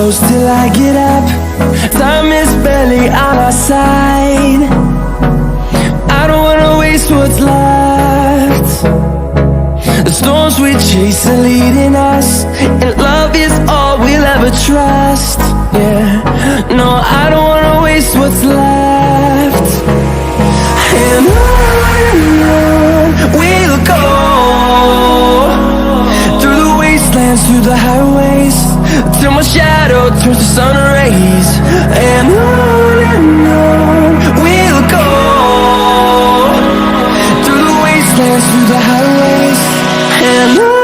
close till I get up. Time is barely on our side. I don't wanna waste what's left. The storms we chase are leading us, and love is all we'll ever trust. Yeah, no, I don't wanna waste what's left. And on we'll go, through the wastelands, through the highways, till my shadow turns to sun rays. And on we'll go, through the wastelands, through the highways, and on.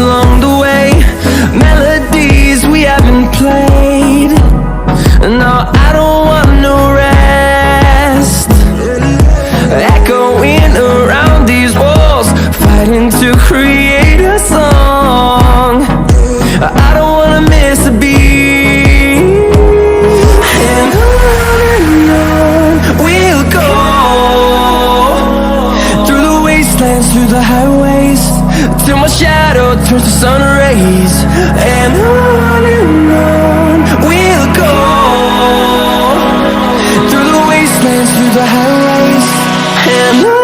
Along the way, melodies we haven't played. No, I don't want no rest. Echoing around these walls, fighting to create a song. I don't wanna miss a beat. And on we'll go, through the wastelands, through the highways, till my shadow turns to sun rays. And on we'll go, through the wastelands, through the highways, and on.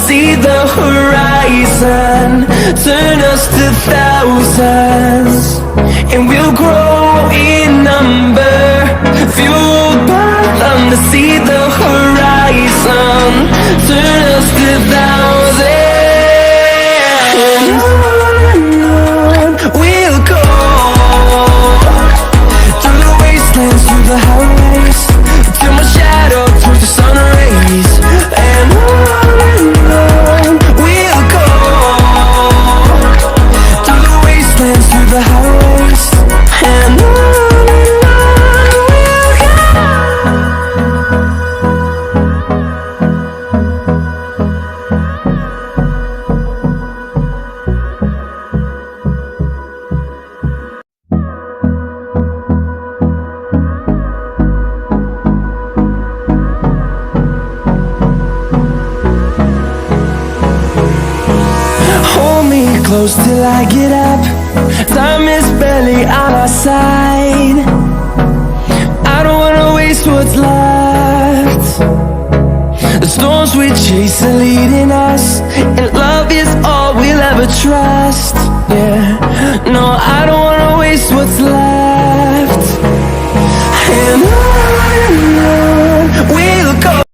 See the horizon, turn us to thousands, and we'll grow in number, fueled by them to see the horizon, turn us to thousands. And on we'll go, through the wastelands, through the highways, till my shadow turns to sun rays. And we'll go, through the wastelands, through the highways, and on we'll go. Hold me close till I get up. Time is barely on our side. I don't wanna waste what's left. The storms we chase are leading us, and love is all we'll ever trust. Yeah, no, I don't wanna waste what's left.